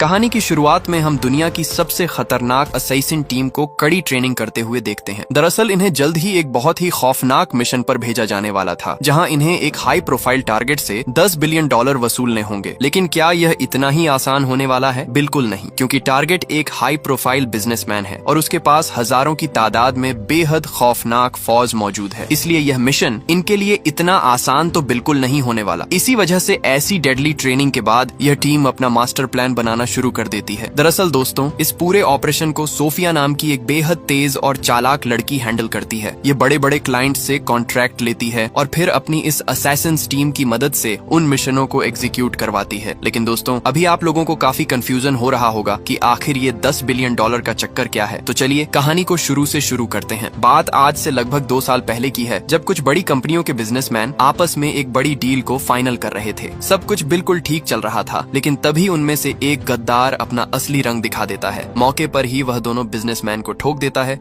कहानी की शुरुआत में हम दुनिया की सबसे खतरनाक असैसिन टीम को कड़ी ट्रेनिंग करते हुए देखते हैं। दरअसल इन्हें जल्द ही एक बहुत ही खौफनाक मिशन पर भेजा जाने वाला था, जहां इन्हें एक हाई प्रोफाइल टारगेट से $10 बिलियन वसूलने होंगे। लेकिन क्या यह इतना ही आसान होने वाला है? बिल्कुल नहीं, क्योंकि टारगेट एक हाई प्रोफाइल बिजनेसमैन है और उसके पास हजारों की तादाद में बेहद खौफनाक फौज मौजूद है। इसलिए यह मिशन इनके लिए इतना आसान तो बिल्कुल नहीं होने वाला। इसी वजह से ऐसी डेडली ट्रेनिंग के बाद यह टीम अपना मास्टर प्लान बनाना शुरू कर देती है। दरअसल दोस्तों, इस पूरे ऑपरेशन को सोफिया नाम की एक बेहद तेज और चालाक लड़की हैंडल करती है। ये बड़े बड़े क्लाइंट से कॉन्ट्रैक्ट लेती है और फिर अपनी इस असैसिन्स टीम की मदद से उन मिशनों को एग्जीक्यूट करवाती है। लेकिन दोस्तों, अभी आप लोगों को काफी कंफ्यूजन हो रहा होगा कि आखिर ये $10 बिलियन का चक्कर क्या है। तो चलिए कहानी को शुरू से शुरू करते हैं। बात आज से लगभग 2 साल पहले की है, जब कुछ बड़ी कंपनियों के बिजनेसमैन आपस में एक बड़ी डील को फाइनल कर रहे थे। सब कुछ बिल्कुल ठीक चल रहा था, लेकिन तभी उनमें से एक गद्दार अपना असली रंग दिखा देता है। मौके पर ही वह दोनों बिजनेसमैन को ठोक देता है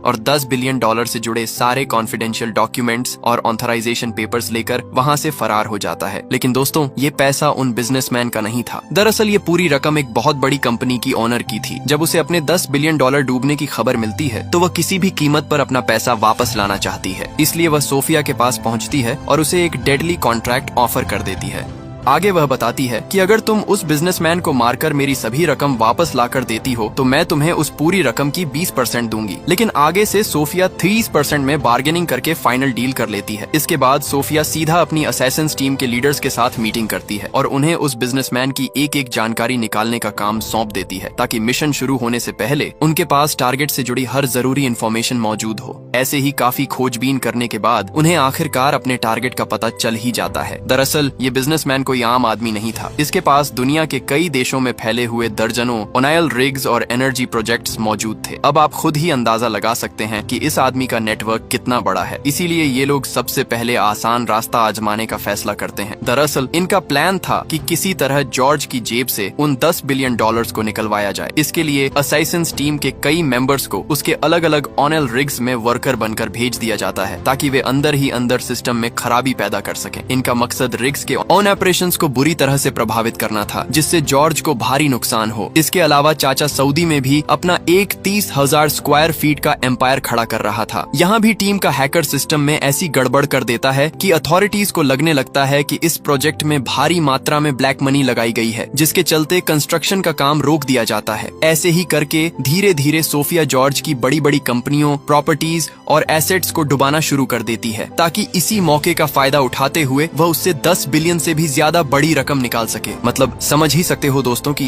और $10 बिलियन से जुड़े सारे कॉन्फिडेंशियल डॉक्यूमेंट्स और ऑथराइजेशन पेपर्स लेकर वहां से फरार हो जाता है। लेकिन दोस्तों, ये पैसा उन बिजनेसमैन का नहीं था। दरअसल ये पूरी रकम एक बहुत बड़ी कंपनी की ओनर की थी। जब उसे अपने $10 बिलियन डूबने की खबर मिलती है तो वह किसी भी कीमत पर अपना पैसा वापस लाना चाहती है। इसलिए वह सोफिया के पास पहुंचती है और उसे एक डेडली कॉन्ट्रैक्ट ऑफर कर देती है। आगे वह बताती है कि अगर तुम उस बिजनेसमैन को मारकर मेरी सभी रकम वापस लाकर देती हो तो मैं तुम्हें उस पूरी रकम की 20% दूंगी। लेकिन आगे से सोफिया 30% में बार्गेनिंग करके फाइनल डील कर लेती है। इसके बाद सोफिया सीधा अपनी असैसिन्स टीम के लीडर्स के साथ मीटिंग करती है और उन्हें उस बिजनेसमैन की एक एक जानकारी निकालने का काम सौंप देती है, ताकि मिशन शुरू होने से पहले उनके पास टारगेट से जुड़ी हर जरूरी इन्फॉर्मेशन मौजूद हो। ऐसे ही काफी खोजबीन करने के बाद उन्हें आखिरकार अपने टारगेट का पता चल ही जाता है। दरअसल ये बिजनेसमैन कोई आम आदमी नहीं था। इसके पास दुनिया के कई देशों में फैले हुए दर्जनों ऑयल रिग्स और एनर्जी प्रोजेक्ट्स मौजूद थे। अब आप खुद ही अंदाजा लगा सकते हैं कि इस आदमी का नेटवर्क कितना बड़ा है। इसीलिए ये लोग सबसे पहले आसान रास्ता आजमाने का फैसला करते हैं। दरअसल इनका प्लान था कि किसी तरह जॉर्ज की जेब से उन $10 बिलियन को निकलवाया जाए। इसके लिए असैसिन्स टीम के कई मेंबर्स को उसके अलग अलग ऑयल रिग्स में वर्कर बनकर भेज दिया जाता है, ताकि वे अंदर ही अंदर सिस्टम में खराबी पैदा कर सकें। इनका मकसद रिग्स के ऑन ऑपरेशंस को बुरी तरह से प्रभावित करना था, जिससे जॉर्ज को भारी नुकसान हो। इसके अलावा चाचा सऊदी में भी अपना एक 30,000 स्क्वायर फीट का एम्पायर खड़ा कर रहा था। यहाँ भी टीम का हैकर सिस्टम में ऐसी गड़बड़ कर देता है कि अथॉरिटीज को लगने लगता है कि इस प्रोजेक्ट में भारी मात्रा में ब्लैक मनी लगाई गई है, जिसके चलते कंस्ट्रक्शन का काम रोक दिया जाता है। ऐसे ही करके धीरे धीरे सोफिया जॉर्ज की बड़ी बड़ी कंपनियों, प्रॉपर्टीज और एसेट्स को डुबाना शुरू कर देती है, ताकि इसी मौके का फायदा उठाते हुए वह उससे $10 बिलियन से भी ज्यादा बड़ी रकम निकाल सके। मतलब समझ ही सकते हो दोस्तों कि